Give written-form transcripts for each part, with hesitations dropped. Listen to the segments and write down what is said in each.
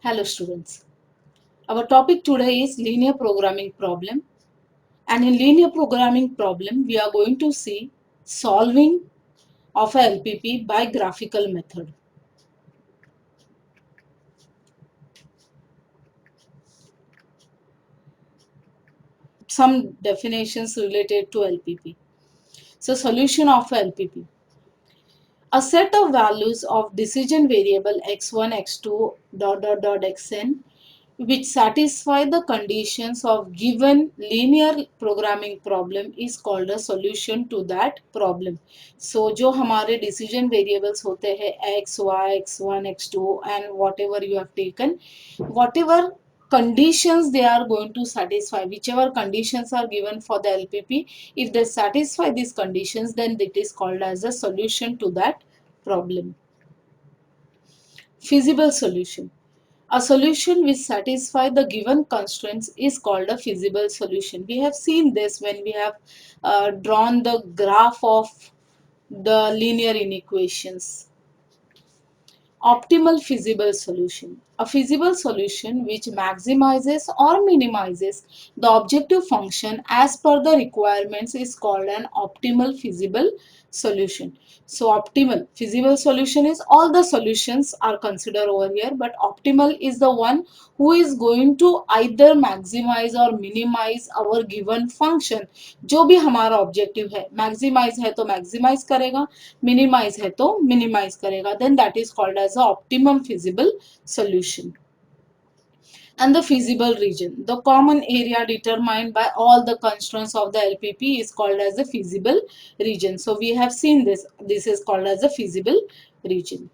Hello students. Our topic today is linear programming problem, and in linear programming problem we are going to see solving of a LPP by graphical method. Some definitions related to LPP. So solution of a LPP. A set of values of decision variable x1, x2, xn which satisfy the conditions of given linear programming problem is called a solution to that problem. So जो हमारे decision variables होते हैं x, y, x1, x2 and whatever you have taken, whatever conditions they are going to satisfy, whichever conditions are given for the LPP, if they satisfy these conditions, then it is called as a solution to that problem. Feasible solution. A solution which satisfies the given constraints is called a feasible solution. We have seen this when we have drawn the graph of the linear inequations. Optimal feasible solution. A feasible solution which maximizes or minimizes the objective function as per the requirements is called an optimal feasible solution. So optimal feasible solution is all the solutions are considered over here, but optimal is the one who is going to either maximize or minimize our given function. जो भी हमारा objective है, maximise है तो maximise करेगा, minimise है तो minimise करेगा, then that is called as the optimum feasible solution. And the feasible region, the common area determined by all the constraints of the LPP is called as the feasible region. So we have seen this is called as the feasible region.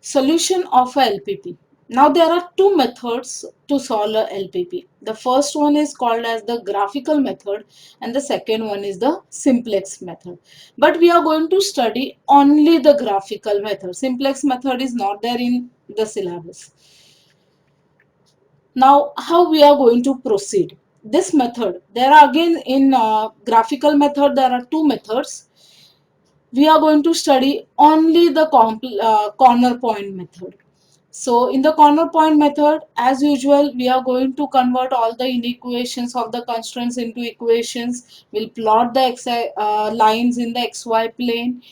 Solution of a LPP. Now there are two methods to solve a LPP. The first one is called as the graphical method and the second one is the simplex method. But we are going to study only the graphical method. Simplex method is not there in the syllabus. Now how we are going to proceed? This method, there are again in graphical method there are two methods. We are going to study only the corner point method. So in the corner point method, as usual, we are going to convert all the inequations of the constraints into equations. We'll plot the lines in the xy plane.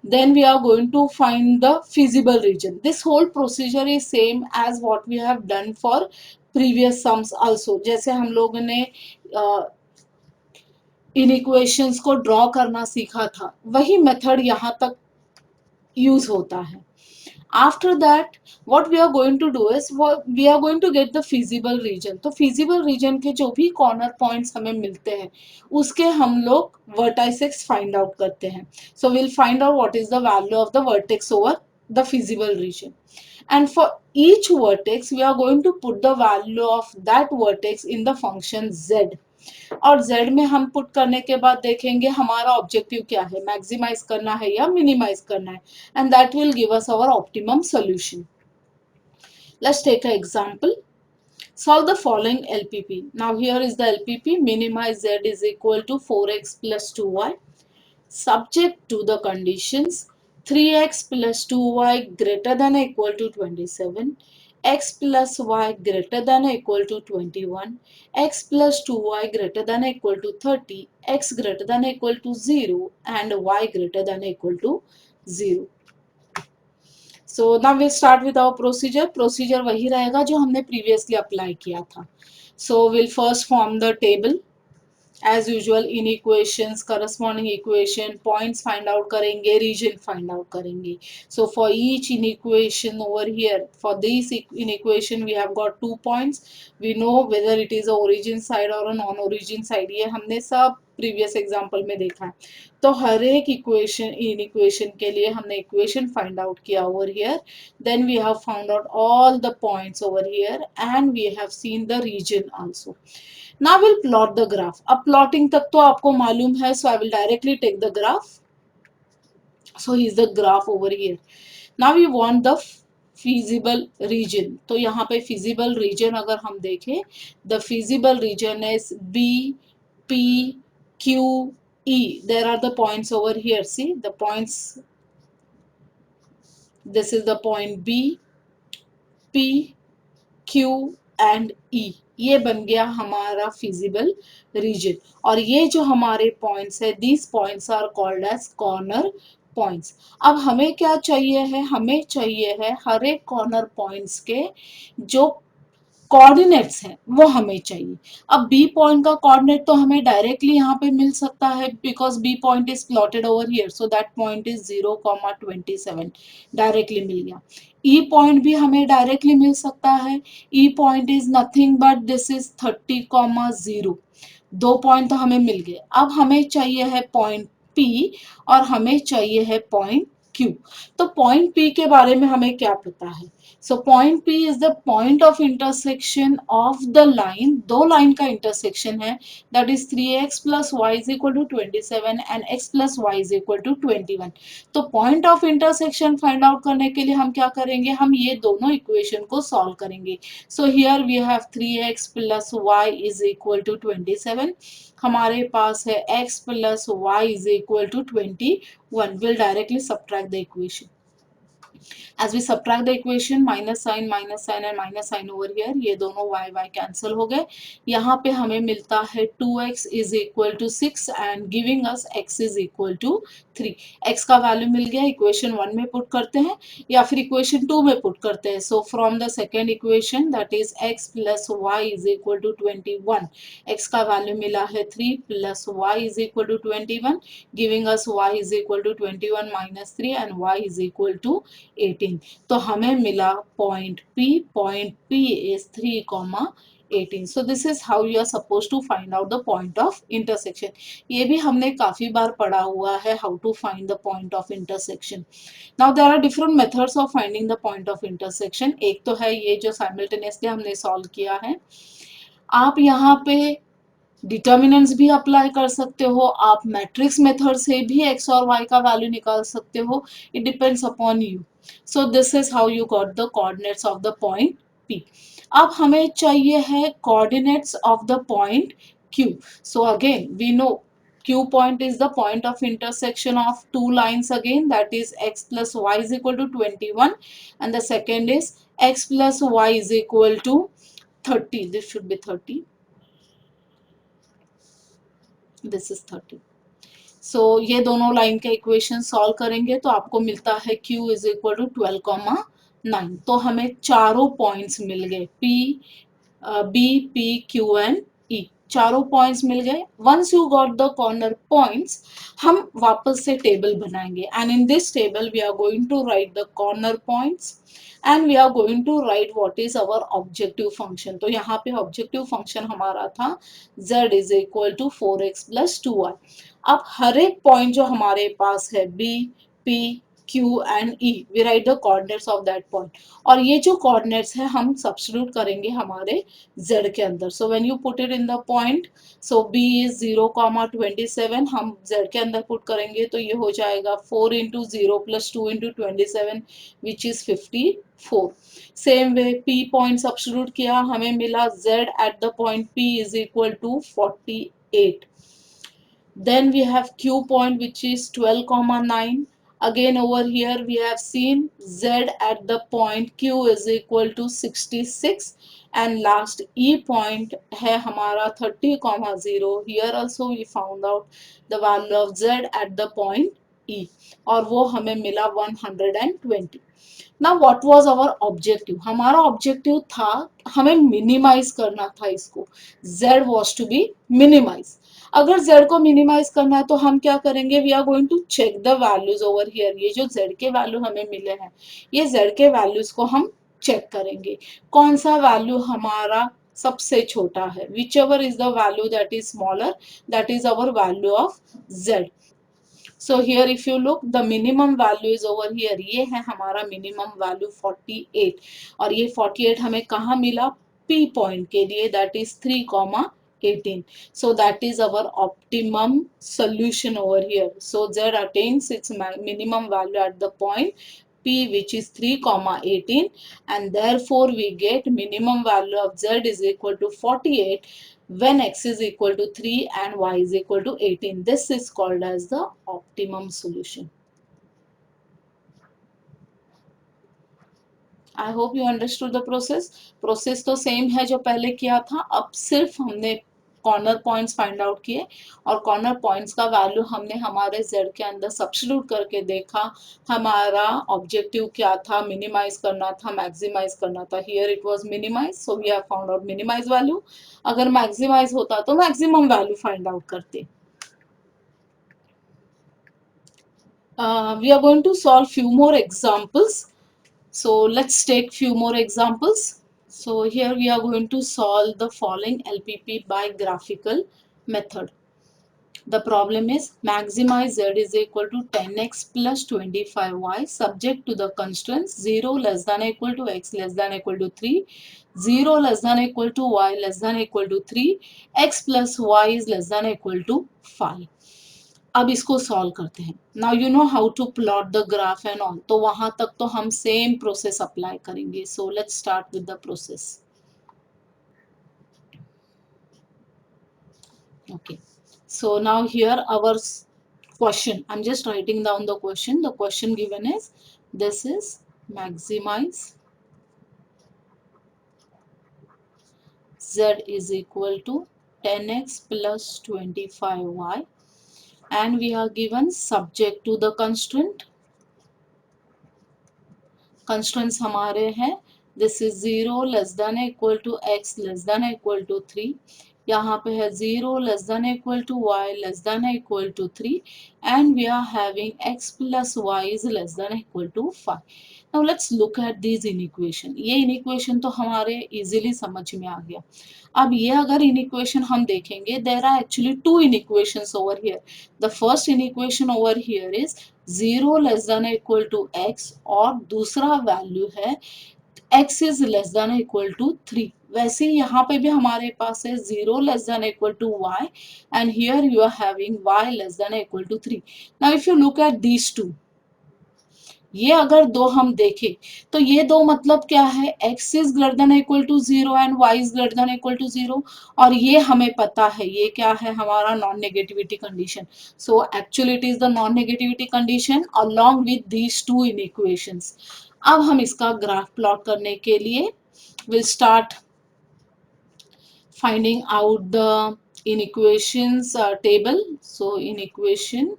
Then we are going to find the feasible region. This whole procedure is same as what we have done for previous sums also. जैसे हम लोगों ने इन equations को draw करना सीखा था, वही method यहाँ तक यूज होता है. After that, what we are going to do is we are going to get the feasible region. तो feasible region के जो भी corner points हमें मिलते हैं उसके हम लोग vertices find out करते हैं. So we'll find out what is the value of the vertex over the feasible region. And for each vertex, we are going to put the value of that vertex in the function z. और z में हम put करने के बाद देखेंगे हमारा objective क्या है, मैक्सिमाइज करना है या मिनिमाइज करना है, and that will give us our optimum solution. Let's take an example. Solve the following LPP. Now here is the LPP. Minimize z is equal to 4x plus 2y subject to the conditions 3x plus 2y greater than or equal to 27, x plus y greater than or equal to 21, x plus 2y greater than or equal to 30, x greater than or equal to 0 and y greater than or equal to 0. So now we'll start with our procedure. Procedure वही रहेगा जो हमने previously apply किया था. So we'll first form the table. As usual, inequations, corresponding equation, points find out करेंगे, region find out करेंगे. So for each inequation over here, for this inequation we have got 2 points. We know whether it is a origin side or a non-origin side. ये हमने सब previous example में देखा है. तो हर एक inequation के लिए हमने equation find out किया over here. Then we have found out all the points over here and we have seen the region also. Now we'll plot the graph. अब plotting तक तो आपको मालूम है, so I will directly take the graph. So here's the graph over here. Now we want the feasible region. तो यहाँ पे feasible region अगर हम देखें, the feasible region is B, P, Q, E. There are the points over here. See the points. This is the point B. P, Q and E, ये बन गया हमारा फिजिबल रीजन। और ये जो हमारे पॉइंट्स है, these points are called as corner points. अब हमें क्या चाहिए है, हमें चाहिए है हर एक कॉर्नर पॉइंट्स के जो कोऑर्डिनेट्स हैं वो हमें चाहिए। अब बी पॉइंट का कोऑर्डिनेट तो हमें डायरेक्टली यहाँ पे मिल सकता है, because B point is plotted over here, so that point is 0,27, directly मिल गया। ई पॉइंट भी हमें डायरेक्टली मिल सकता है। E point is nothing but this is 30,0। दो पॉइंट तो हमें मिल गए। अब हमें चाहिए है पॉइंट पी और हमें चाहिए है पॉइंट क्यू। तो पॉइंट पी के बारे में हमें क्या पता है? So point P is the point of intersection of the line, दो लाइन का इंटरसेक्शन है, that is 3x plus y is equal to 27 and x plus y is equal to 21। तो point of intersection find out करने के लिए हम क्या करेंगे, हम ये दोनों इक्वेशन को सॉल्व करेंगे। So here we have 3x plus y is equal to 27, हमारे पास है x plus y is equal to 21। Will directly subtract the equation. As we subtract the equation, minus sign and minus sign over here, ये दोनों y y cancel हो गए। यहाँ पे हमें मिलता है 2x is equal to 6 and giving us x is equal to 3। x का वैल्यू मिल गया, इक्वेशन 1 में पुट करते हैं या फिर इक्वेशन 2 में पुट करते हैं। So from the second equation that is x plus y is equal to 21, x का वैल्यू मिला है 3 plus y is equal to 21, giving us y is equal to 21 minus 3 and y is equal to 18। तो हमें मिला point P is 3,18। So this is how you are suppose to find out the point of intersection. ये भी हमने काफी बार पढ़ा हुआ है, how to find the point of intersection. Now there are different methods of finding the point of intersection. एक तो है ये जो साइमल्टेनियसली हमने सॉल्व किया है। आप यहाँ पे डिटर्मिनेंट्स भी अप्लाई कर सकते हो, आप मैट्रिक्स मेथड से भी x और y का वैल्यू निकाल सकते हो। It depends upon you. So this is how you got the coordinates of the point P। अब हमें चाहिए है coordinates of the point Q। So again we know Q point is the point of intersection of two lines again, that is x plus y is equal to 21 and the second is x plus y is equal to 30. This should be 30, this is 30। सो ये दोनों line के equation solve करेंगे तो आपको मिलता है Q is equal to 12,9। तो हमें चारों पॉइंट्स मिल गए, B, P, Q and E, चारों पॉइंट्स मिल गए। Once you got the corner points, हम वापस से टेबल बनाएंगे and in this table we are going to write the corner points and we are going to write what is our objective function. तो यहाँ पे objective function हमारा था z is equal to 4x plus 2y। अब हर एक point जो हमारे पास है B, P, Q and E, we write the coordinates of that point. और ये जो कोऑर्डिनेट्स है हम सब्स्टिट्यूट करेंगे हमारे z के अंदर। So when you put it in the point, so B is 0,27, हम z के अंदर पुट करेंगे तो ये हो जाएगा 4 into 0 plus 2 into 27 which is 54। Same way P point substitute किया, हमें मिला z at the point P is equal to 48। Then we have Q point which is 12,9. Again over here we have seen Z at the point Q is equal to 66 and last E point है हमारा 30,0. Here also we found out the value of Z at the point E और वो हमें मिला 120। ना what was our objective, हमारा objective था हमें मिनिमाइज करना था इसको, z was to be minimise. अगर z को मिनिमाइज करना है तो हम क्या करेंगे, we are going to check the values over here. ये जो z के वैल्यू हमें मिले हैं, ये z के वैल्यूज को हम चेक करेंगे कौन सा वैल्यू हमारा सबसे छोटा है, which ever is the value that is smaller, that is our value of z। So here if you look, the minimum value is over here, ये है हमारा minimum value 48 और ये 48 हमें कहाँ मिला, P point के लिए, that is 3,18। So that is our optimum solution over here. So Z attains its minimum value at the point P which is 3,18 and therefore we get minimum value of Z is equal to 48 when x is equal to 3 and y is equal to 18. This is called as the optimum solution. I hope you understood the process. Process तो same है जो पहले किया था, अब सिर्फ हमने corner points find out किए और कॉर्नर पॉइंट्स का वैल्यू हमने हमारे z के अंदर सब्स्टिट्यूट करके देखा हमारा ऑब्जेक्टिव क्या था, मिनिमाइज करना था, मैक्सिमाइज करना था। Here it was minimise, so we have found out minimise value. अगर मैक्सिमाइज होता तो मैक्सिमम वैल्यू फाइंड आउट करते। We are going to solve few more examples. So let's take few more examples. So here we are going to solve the following LPP by graphical method. The problem is maximize z is equal to 10x plus 25y subject to the constraints 0 less than equal to x less than equal to 3, 0 less than equal to y less than equal to 3, x plus y is less than equal to 5. अब इसको solve करते हैं। Now you know how to plot the graph and all, तो वहां तक तो हम same process apply करेंगे। So let's start with the process. Okay, so now here our question, I'm just writing down the question. The question given is, this is maximize z is equal to 10x plus 25y and we are given subject to the constraint. Constraints हमारे हैं, this is 0 less than equal to x less than equal to 3, यहाँ पे है 0 less than equal to y less than equal to 3 and we are having x plus y is less than equal to 5. Now let's look at these inequation. ये inequation तो हमारे easily समझ में आ गया। अब ये अगर inequation हम देखेंगे, there are actually two inequations over here. The first inequation over here is 0 less than equal to x और दूसरा वैल्यू है x is less than equal to 3। वैसे ही यहाँ पे भी हमारे पास है 0 less than equal to y and here you are having y less than equal to 3। Now if you look at these two, ये अगर दो हम देखें तो ये दो मतलब क्या है, x is greater than equal to 0 and y is greater than equal to 0 और ये हमें पता है ये क्या है, हमारा non negativity condition. So actually it is the non negativity condition along with these two inequations. अब हम इसका ग्राफ प्लॉट करने के लिए will start finding out the inequations table. So in equation,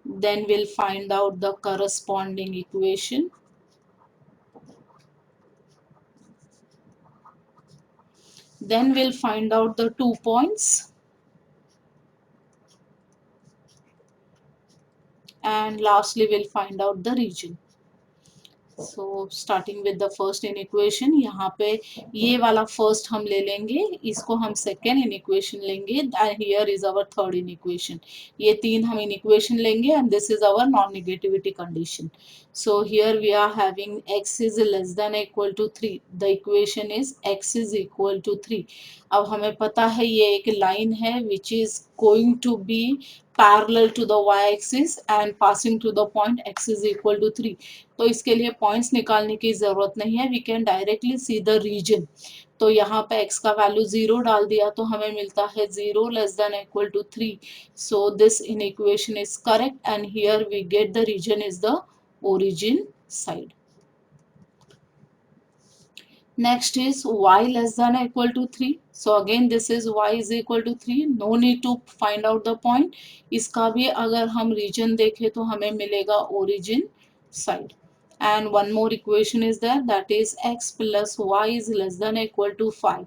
then we'll find out the corresponding equation. Then we'll find out the 2 points. And lastly, we'll find out the region. So starting with the first inequation, यहाँ पे ये वाला first हम ले लेंगे, इसको हम second inequation लेंगे and here is our third inequation. ये तीन हम inequation लेंगे and this is our non-negativity condition. So here we are having x is less than equal to 3. The equation is x is equal to 3. अब हमें पता है ये एक line है which is going to be parallel to the y-axis and passing to the point x is equal to 3. तो इसके लिए पॉइंट्स निकालने की जरूरत नहीं है, we can directly see the region. तो यहाँ पे x का वैल्यू 0 डाल दिया तो हमें मिलता है 0 less than equal to 3। So this inequation is correct and here we get the region is the origin side. Next is y less than or equal to 3. So again this is y is equal to 3. No need to find out the point. इसका भी अगर हम region देखें तो हमें मिलेगा origin side. And one more equation is there, that is x plus y is less than or equal to 5.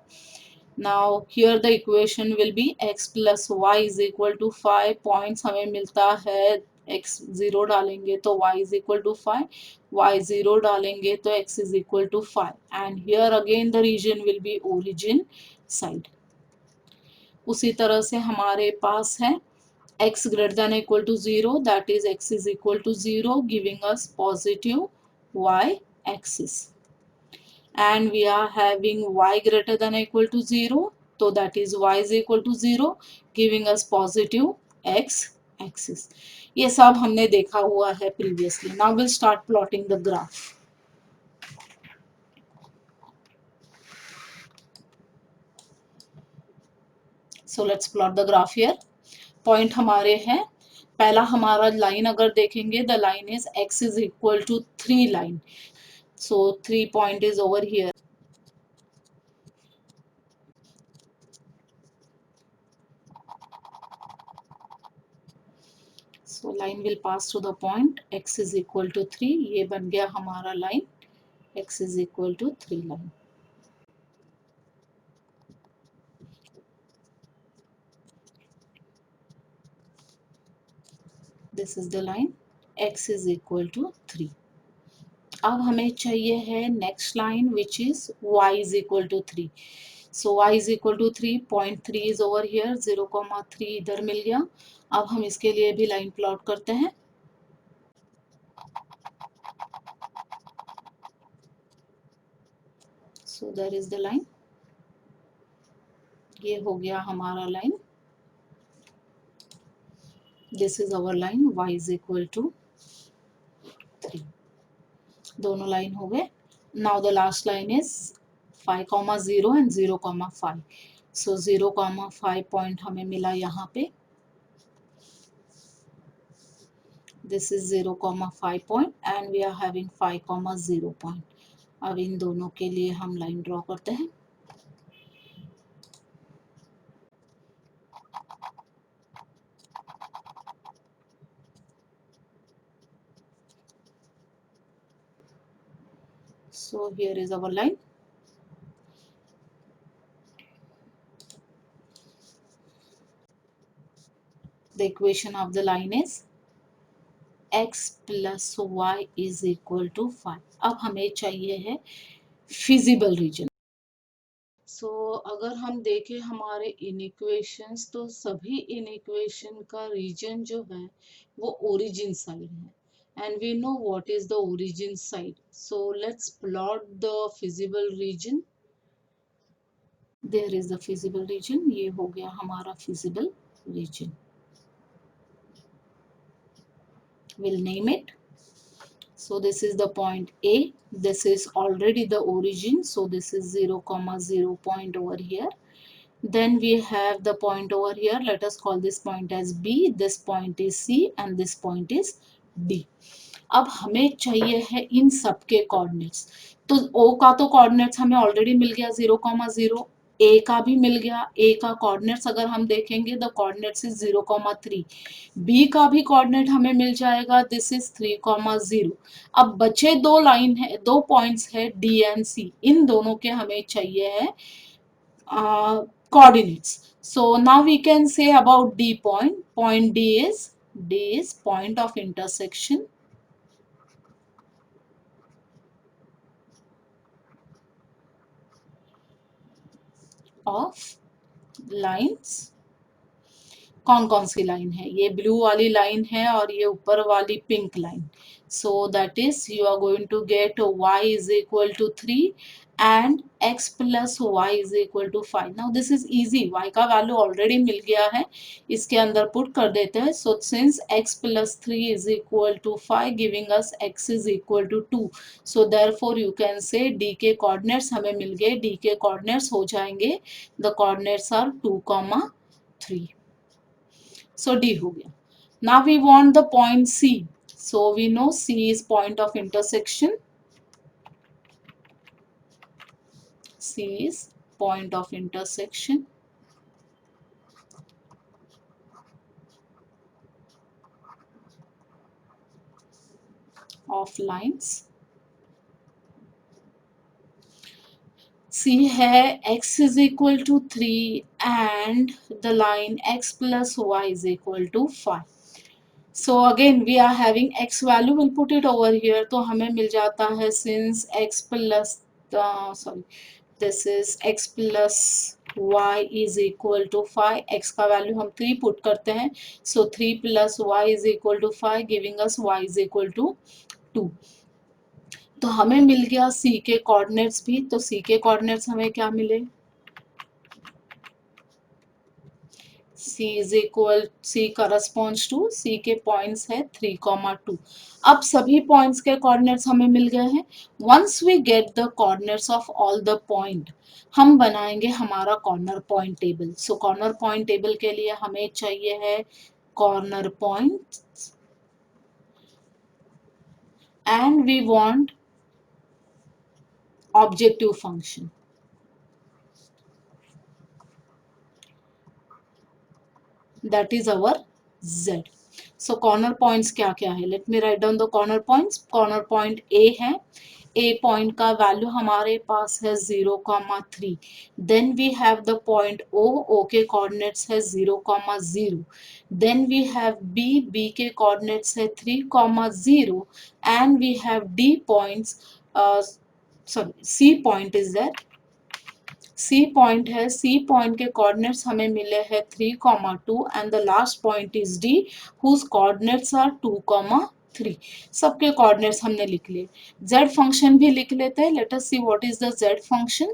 Now here the equation will be x plus y is equal to 5. Points हमें मिलता है, x 0 डालेंगे तो y is equal to 5, y 0 डालेंगे तो x is equal to 5 and here again the region will be origin side. उसी तरह से हमारे पास है x greater than equal to 0, that is x is equal to 0 giving us positive y axis. And we are having y greater than equal to 0, so that is y is equal to 0 giving us positive x axis. ये सब हमने देखा हुआ है previously. Now we'll start plotting the graph. So let's plot the graph here. Point हमारे हैं, पहला हमारा लाइन अगर देखेंगे, the line is x is equal to 3 line. So 3 point is over here. So line will pass through the point x is equal to 3. ये बन गया हमारा line x is equal to 3 line. This is the line x is equal to 3. अब हमें चाहिए है next line which is y is equal to 3. So y is equal to 3, point 3 is over here, 0,3 इधर मिल गया. अब हम इसके लिए भी लाइन प्लॉट करते हैं. So there is the line. ये हो गया हमारा line. This is our line y is equal to 3. दोनों लाइन हो गए. Now the last line is 5,0 and 0,5. So 0,5 point हमें मिला यहाँ पे. This is 0,5 point and we are having 5,0 point. अब इन दोनों के लिए हम लाइन ड्रॉ करते हैं. So here is our line. The equation of the line is x plus y is equal to 5. अब हमें चाहिए है feasible region. So अगर हम देखें हमारे इनइक्वेशंस तो सभी इनइक्वेशन का रीजन जो है वो ओरिजिन साइड है and we know what is the origin side. So let's plot the feasible region. There is the feasible region. ये हो गया हमारा feasible region. We'll name it. So this is the point A. This is already the origin. So this is 0,0 point over here. Then we have the point over here. Let us call this point as B. This point is C and this point is D. अब हमें चाहिए है इन सब के coordinates. तो O का तो coordinates हमें ऑलरेडी मिल गया 0,0. ए का भी मिल गया. ए का कोऑर्डिनेट्स अगर हम देखेंगे द कोऑर्डिनेट्स इज 0,3. बी का भी कोऑर्डिनेट हमें मिल जाएगा. This is 3,0. अब बचे दो लाइन है, दो पॉइंट्स है डी एंड सी. इन दोनों के हमें चाहिए है coordinates. So now we can say about D point. Point D is point of intersection of lines. कौन सी लाइन है? ये ब्लू वाली लाइन है और ये ऊपर वाली pink line. So that is you are going to get y is equal to 3 and x plus y is equal to 5. Now this is easy. Y का वैल्यू ऑलरेडी मिल गया है, इसके अंदर पुट कर देते हैं. So since x plus 3 is equal to 5 giving us x is equal to 2. So therefore you can say D के कोऑर्डिनेट्स हमें मिल गए. D के कोऑर्डिनेट्स हो जाएंगे, the coordinates are 2, 3. So D हो गया. Now we want the point C. So we know C is point of intersection. C is point of intersection of lines. C है x is equal to 3 and the line x plus y is equal to 5. So again we are having x value, we'll put it over here. तो हमें मिल जाता है since x plus this is x plus y is equal to 5. x का value हम 3 put करते हैं. So 3 plus y is equal to 5 giving us y is equal to 2. तो हमें मिल गया c के कोऑर्डिनेट्स भी. तो c के कोऑर्डिनेट्स हमें क्या मिले? C corresponds to C के पॉइंट्स है 3,2. अब सभी पॉइंट्स के कोऑर्डिनेट्स हमें मिल गए हैं. Once we get the coordinates of all the point हम बनाएंगे हमारा corner point table. So corner point table के लिए हमें चाहिए है corner point and we want objective function. That is our z. So corner points क्या क्या है? Let me write down the corner points. Corner point A है. A point का value हमारे पास है 0,3. Then we have the point O. O के coordinates है 0,0. Then we have B. B के coordinates है 3,0. And we have D points. Sorry, C point is there. C point है. सी पॉइंट के कोऑर्डिनेट्स हमें मिले हैं 3,2 and the last point is D whose coordinates are 2,3. सबके coordinates हमने लिख लिए. जेड फंक्शन भी लिख लेते हैं. Let us see what is the Z function.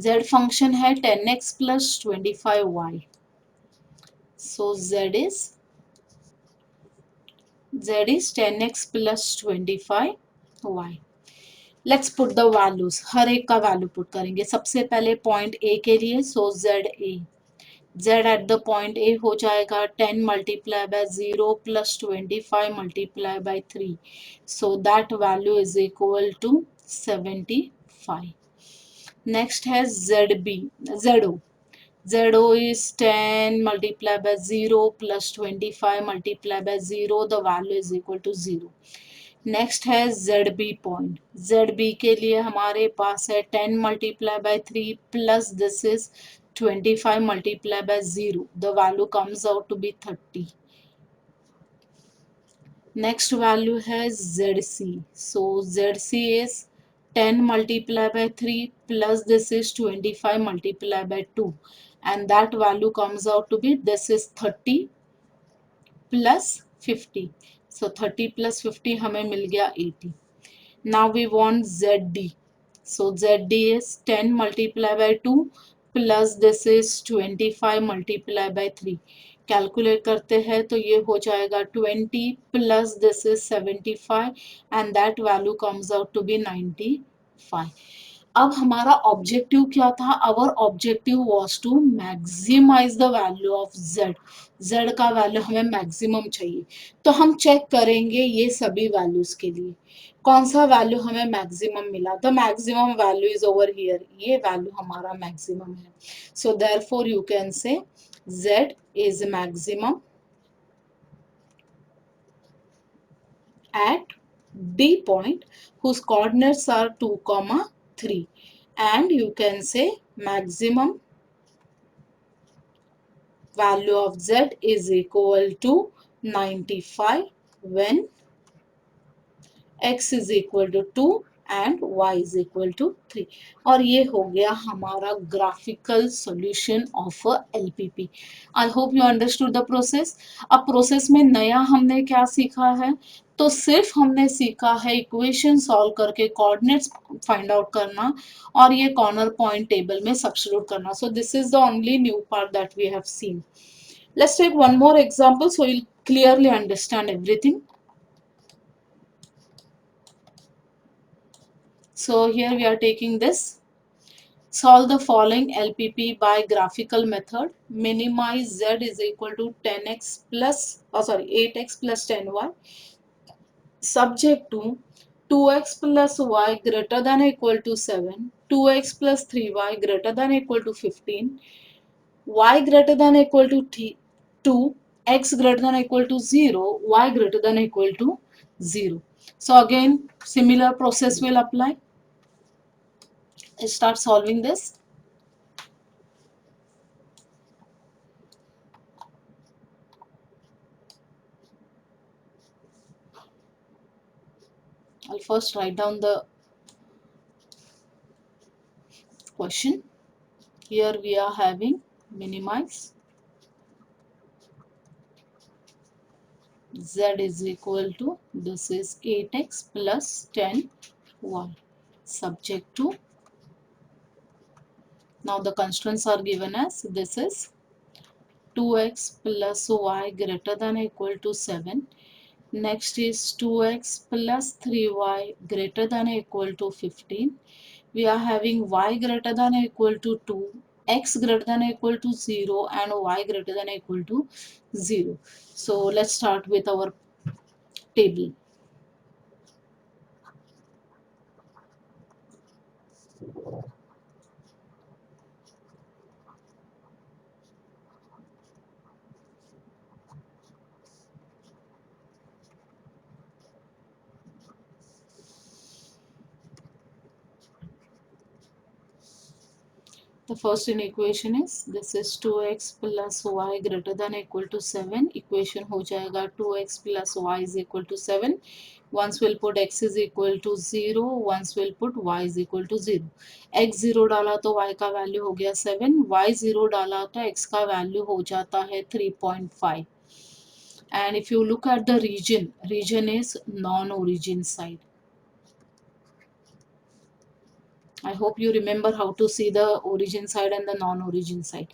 Z function है 10x plus 25y. So z is 10x plus 25y. Let's put the values. हर एक का वैल्यू पुट करेंगे. सबसे पहले पॉइंट ए के लिए. So Z A. z at the point A हो जाएगा 10 multiply by 0 plus 25 multiply by 3. So that value is equal to 75. Next has ZB. ZO. ZO is 10 multiply by 0 plus 25 multiply by 0. The value is equal to 0. Next है Z B point. Z B के लिए हमारे पास है 10 multiply by 3 plus this is 25 multiply by 0. The value comes out to be 30. Next value है Z C. So Z C is 10 multiply by 3 plus this is 25 multiply by 2 and that value comes out to be this is 30 plus 50. So 30 plus 50 हमें मिल गया 80. Now we want ZD. So ZD is 10 multiplied by 2 plus this is 25 multiplied by 3. Calculate करते हैं तो ये हो जाएगा 20 plus this is 75 and that value comes out to be 95. अब हमारा ऑब्जेक्टिव क्या था? Our objective was to maximise the value of Z. Z का वैल्यू हमें मैक्सिमम चाहिए. तो हम चेक करेंगे ये सभी वैल्यूज के लिए कौन सा वैल्यू हमें मैक्सिमम मिला. The maximum value is over here. ये वैल्यू हमारा मैक्सिमम है. सो देयरफॉर यू कैन से Z is maximum at D point whose coordinates are 2, 3, and you can say maximum value of Z is equal to 95 when x is equal to 2 and y is equal to 3. और ये हो गया हमारा graphical solution of LPP. I hope you understood the process. अब process में नया हमने क्या सीखा है? तो सिर्फ हमने सीखा है इक्वेशन सॉल्व करके कोऑर्डिनेट्स फाइंड आउट करना और ये कॉर्नर पॉइंट टेबल में सब्स्टिट्यूट करना. So this is the only new part that we have seen. Let's take one more example so you clearly understand everything. So here we are taking this. Solve the following LPP by graphical method. Minimize Z is equal to 10x plus, 8x plus 10y. Subject to 2x plus y greater than or equal to 7, 2x plus 3y greater than or equal to 15, y greater than or equal to 2, x greater than or equal to 0, y greater than or equal to 0. So again, similar process will apply. Start solving this. I'll first write down the question. Here we are having minimize z is equal to this is 8x plus 10y subject to. Now the constants are given as this is 2x plus y greater than or equal to 7. Next is 2x plus 3y greater than or equal to 15. We are having y greater than or equal to 2, x greater than or equal to 0 and y greater than or equal to 0. So let's start with our table. The first in equation is this is 2x plus y greater than or equal to 7. Equation हो जाएगा 2x plus y is equal to 7. Once we'll put x is equal to 0, once we'll put y is equal to 0. x 0 डाला तो y का value हो गया 7, y 0 डाला तो x का वैल्यू हो जाता है 3.5. And if you look at the region is non-origin side. I hope you remember how to see the origin side and the non-origin side.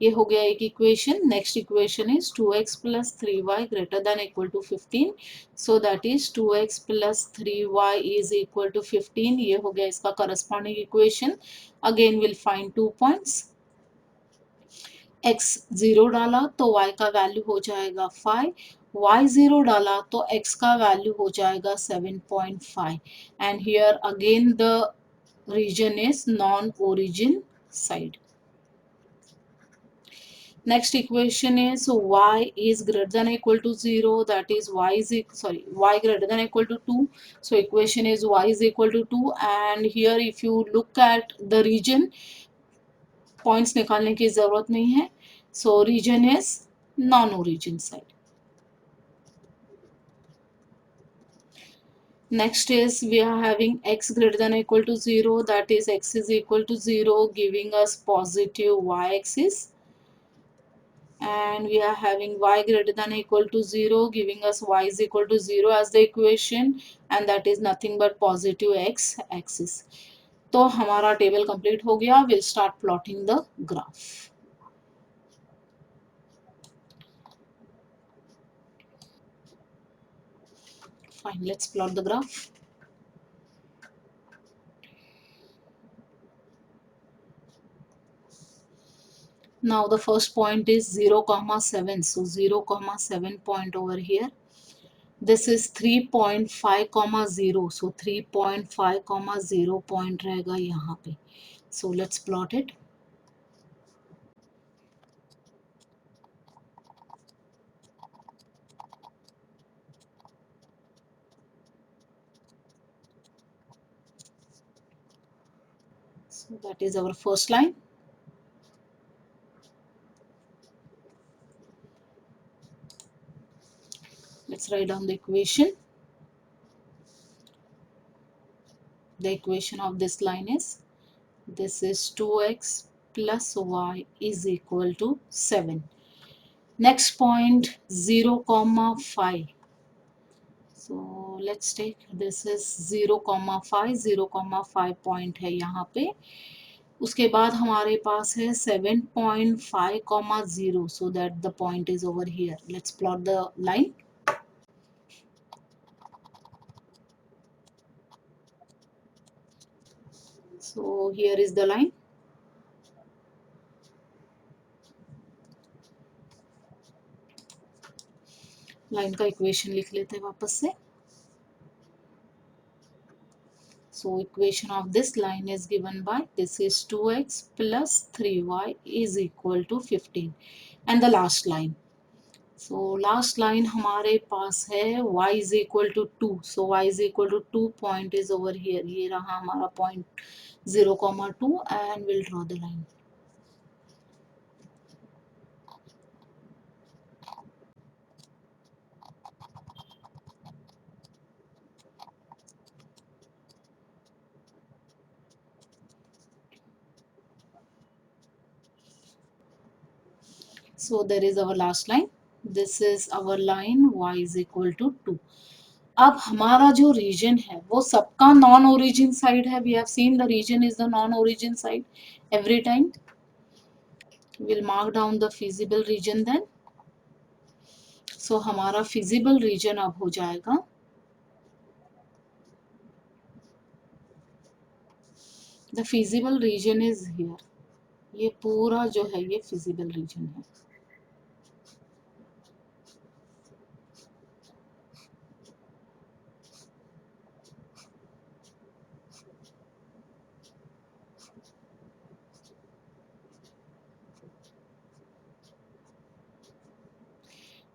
ये हो गया एक equation. Next equation is 2x plus 3y greater than or equal to 15. So that is 2x plus 3y is equal to 15. ये हो गया इसका corresponding equation. Again we'll find 2 points. x 0 डाला तो y का वैल्यू हो जाएगा 5. y 0 डाला तो x का वैल्यू हो जाएगा 7.5. And here again the region is non-origin side. Next equation is y is greater than or equal to 0, that is y greater than or equal to 2. So equation is y is equal to 2, and here if you look at the region, points निकालने की जरूरत नहीं है. So region is non-origin side. Next is we are having x greater than or equal to 0, that is x is equal to 0 giving us positive y-axis. And we are having y greater than or equal to 0 giving us y is equal to 0 as the equation, and that is nothing but positive x axis. तो हमारा table complete हो गया. We'll start plotting the graph. Fine, let's plot the graph. Now the first point is 0,7. So 0,7 point over here. This is 3.5, so 3.5, point रहेगा यहाँ पे. So let's plot it. So that is our first line. Let's write down the equation. The equation of this line is this is 2x plus y is equal to 7. Next point 0,5. So let's take this is 0,5. 0,5 point है यहाँ पे. उसके बाद हमारे पास है 7.5, so that the point is over here. Let's plot the line. So here is the line. Line का equation लिख लेते हैं वापस से. So equation of this line is given by this is 2x plus 3y is equal to 15. And the last line. So last line हमारे पास है y is equal to 2. So y is equal to 2 point is over here. ये रहा हमारा point 0,2 and we'll draw the line. So there is our last line. This is our line y is equal to 2. अब हमारा जो reason है वो सबका non origin side है. We have seen the region is the non origin side every time. Will mark down the feasible region then. So हमारा feasible region अब हो जाएगा the feasible region is here. ये पूरा जो है ये फिजिबल रीजन है.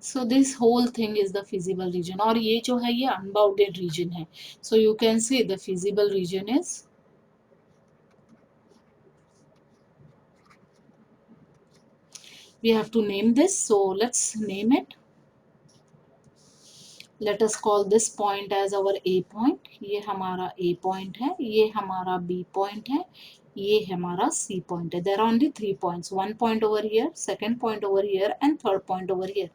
So this whole thing is the feasible region. और ये जो है ये अनबाउंडेड रीजन है. So you can see the feasible region is We have to name this, so let's name it. Let us call this point as our A point. ये हमारा A point है, ये हमारा B point है, ये हमारा C point है. There are only 3 points. 1 point over here, second point over here, and third point over here.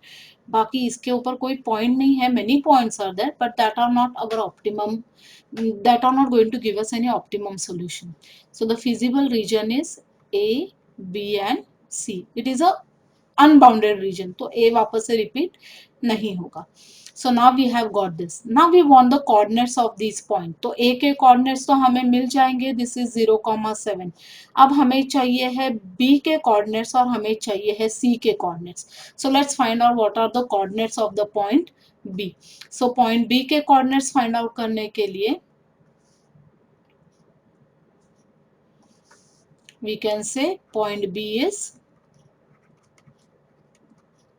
बाकी इसके ऊपर कोई point नहीं है. Many points are there, but that are not our optimum. That are not going to give us any optimum solution. So the feasible region is A, B, and C. It is a unbounded region, तो A वापस से repeat नहीं होगा. So now we have got this. Now we want the coordinates of this point. तो A के coordinates तो हमें मिल जाएंगे. This is 0,7. अब हमें चाहिए है बी के कोऑर्डिनेट्स और हमें चाहिए है सी के coordinates. So let's find out what are the coordinates of the point B. So point B के कोऑर्डिनेट्स फाइंड आउट करने के लिए we can say point B is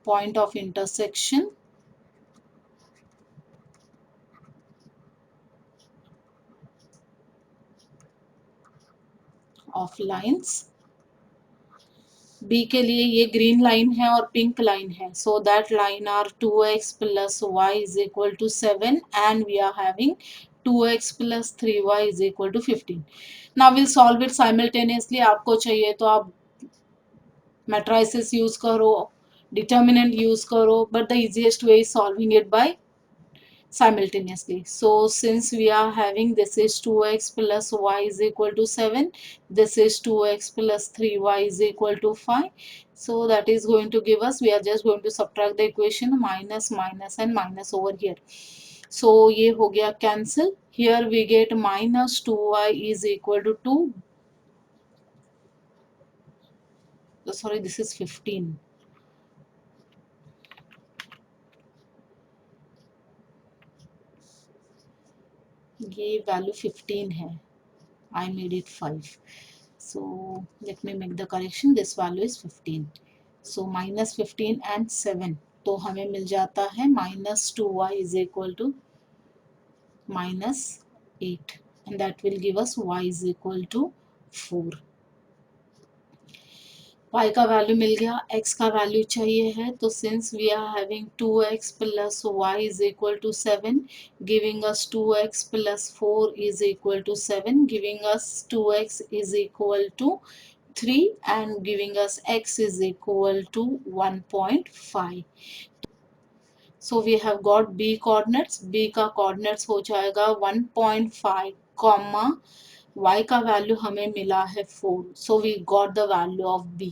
point of intersection of lines. B के लिए ये green line है और pink line है. So that line are 2x plus y is equal to 7 and we are having 2x plus 3y is equal to 15. Now will solve it simultaneously. आपको चाहिए तो आप मैट्राइसिस यूज करो, determinant use करो, but the easiest way is solving it by simultaneously. So since we are having this is 2x plus y is equal to 7, this is 2x plus 3y is equal to 5. So that is going to give us, we are just going to subtract the equation, minus minus and minus over here. So ये हो गया cancel. Here we get minus 2y is equal to 2. Sorry, this is 15. ये value 15 है. I made it 5. So let me make the correction. This value is 15. So minus 15 and 7. तो हमें मिल जाता है minus 2y is equal to minus 8. And that will give us y is equal to 4. y का value मिल गया. x का value चाहिए है. तो since we are having 2x plus y is equal to 7, giving us 2x plus 4 is equal to 7, giving us 2x is equal to 3 and giving us x is equal to 1.5. So we have got b coordinates. b का coordinates हो जाएगा 1.5 comma y का value हमें मिला है 4. So we got the value of b.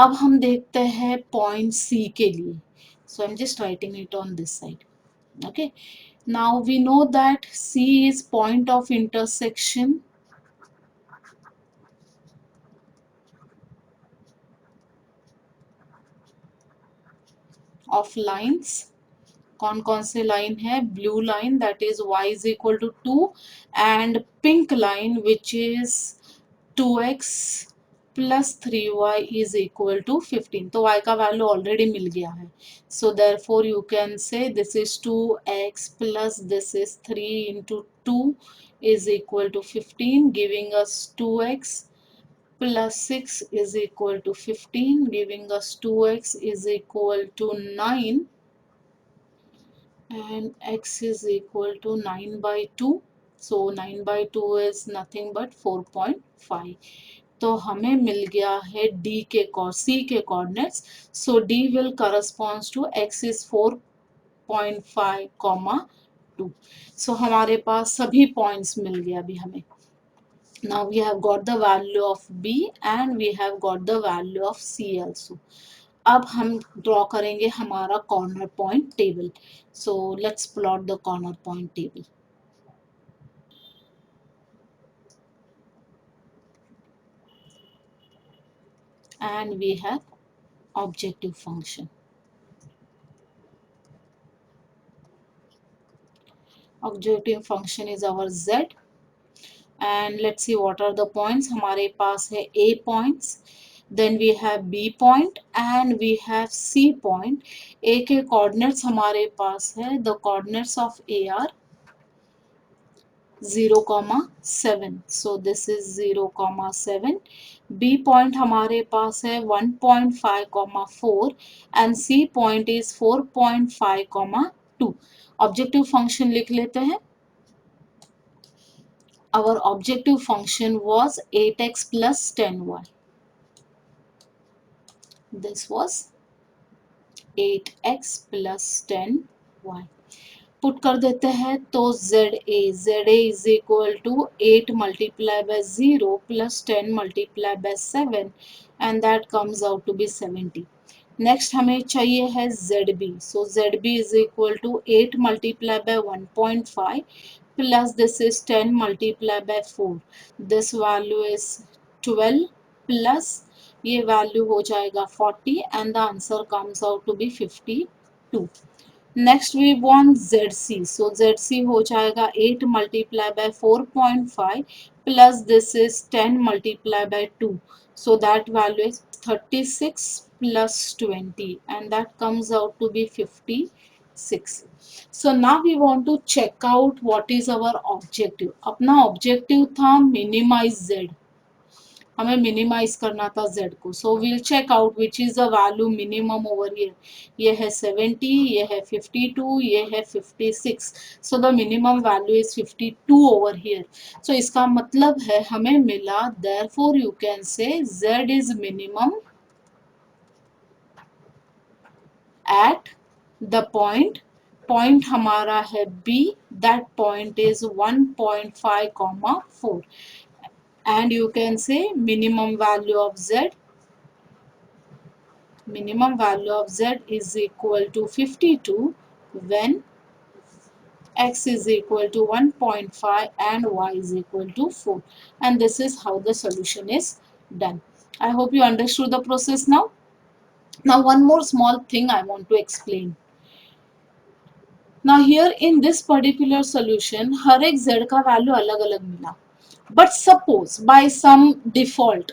अब हम देखते हैं पॉइंट C के लिए. So I'm just writing it on this side. Okay. Now we know that C is point of intersection of lines. कौन कौन से लाइन है? Blue line that is y is equal to 2 and pink line which is 2x plus 3y is equal to 15. तो y का value already मिल गया है. So therefore you can say this is 2x plus this is 3 into 2 is equal to 15, giving us 2x plus 6 is equal to 15, giving us 2x is equal to 9 and x is equal to 9 by 2. So 9 by 2 is nothing but 4.5. तो हमें मिल गया है D के C के coordinates. So D will corresponds to x is 4.5 comma 2. So हमारे पास सभी points मिल गया अभी हमें. Now we have got the value of B and we have got the value of C also. अब हम ड्रॉ करेंगे हमारा corner point table. So let's plot the corner point table. And we have objective function. Objective function is our z. And let's see what are the points. हमारे पास है A points, then we have B point and we have C point. A के coordinates हमारे पास है, the coordinates of A are 0,7. So this is 0,7. B point हमारे पास है 1.5, 4 and C point is 4.5, 2. Objective function लिख लेते हैं. Our objective function was 8x plus 10y. This was 8x plus 10y. Put कर देते हैं तो ZA is equal to 8 multiply by 0 plus 10 multiply by 7 and that comes out to be 70. Next हमें चाहिए है ZB. So ZB is equal to 8 multiply by 1.5 plus this is 10 multiplied by 4. This value is 12 plus ये value हो जाएगा 40 and the answer comes out to be 52. Next we want ZC. So ZC हो जाएगा 8 multiplied by 4.5 plus this is 10 multiplied by 2. So that value is 36 plus 20 and that comes out to be 56. So now we want to check out what is our objective. अपना objective था minimize Z. हमें minimise करना था z को. So will check out which is the value minimum over here. ये है 70, ये है 52, ये है 56. So the minimum value is 52 over here. So इसका मतलब है हमें मिला, therefore you can say z is minimum at the point. Point हमारा है b. That point is 1.5, 4. And you can say minimum value of z is equal to 52 when x is equal to 1.5 and y is equal to 4. And this is how the solution is done. I hope you understood the process now. Now one more small thing I want to explain. Now here in this particular solution हर एक z का value अलग अलग मिला. But suppose by some default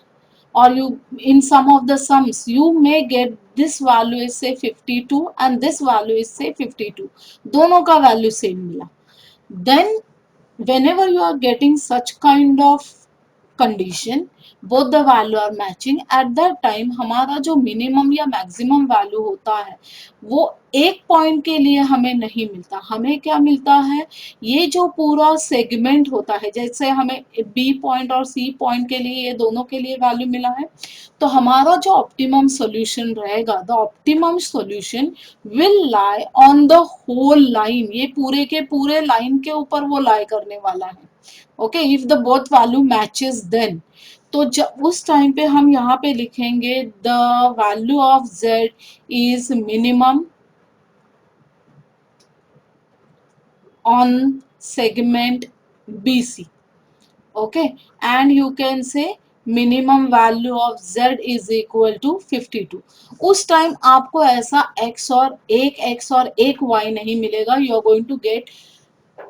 or you in some of the sums you may get this value is say 52 and this value is say 52. दोनों का value same मिला. Then whenever you are getting such kind of condition, both the value are matching, at that time हमारा जो minimum या maximum value होता है वो एक पॉइंट के लिए हमें नहीं मिलता. हमें क्या मिलता है, ये जो पूरा सेगमेंट होता है, जैसे हमें बी पॉइंट और सी पॉइंट के लिए ये दोनों के लिए वैल्यू मिला है, तो हमारा जो ऑप्टिमम सॉल्यूशन रहेगा, the optimum solution will lie on the whole line. ये पूरे के पूरे लाइन के ऊपर वो लाई करने वाला है. Okay, if the both value matches then, तो जब उस टाइम पे हम यहाँ पे लिखेंगे the value of z is minimum on segment BC. Okay, and you can say minimum value of z is equal to 52. उस टाइम आपको ऐसा x और एक y नहीं मिलेगा. You are going to get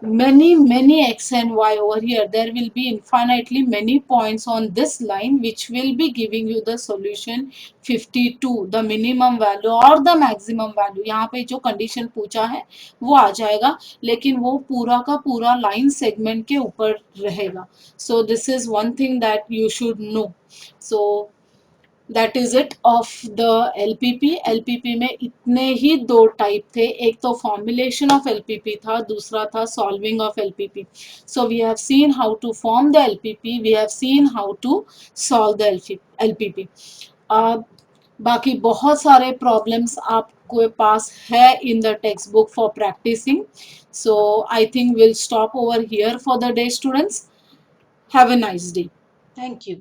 many x and y over here. There will be infinitely many points on this line which will be giving you the solution 52, the minimum value or the maximum value. यहाँ पे जो condition पूछा है वो आ जाएगा, लेकिन वो पूरा का पूरा line segment के ऊपर रहेगा. So this is one thing that you should know. So that is it of the LPP. LPP में इतने ही दो टाइप थे, एक तो फॉर्मुलेशन ऑफ LPP था, दूसरा था solving of LPP. So we have seen how to form the LPP, we have seen how to solve the LPP. बाकी बहुत सारे प्रॉब्लम्स आपके पास है in the textbook for practising. So I think will stop over here for the day students. Have a nice day. Thank you.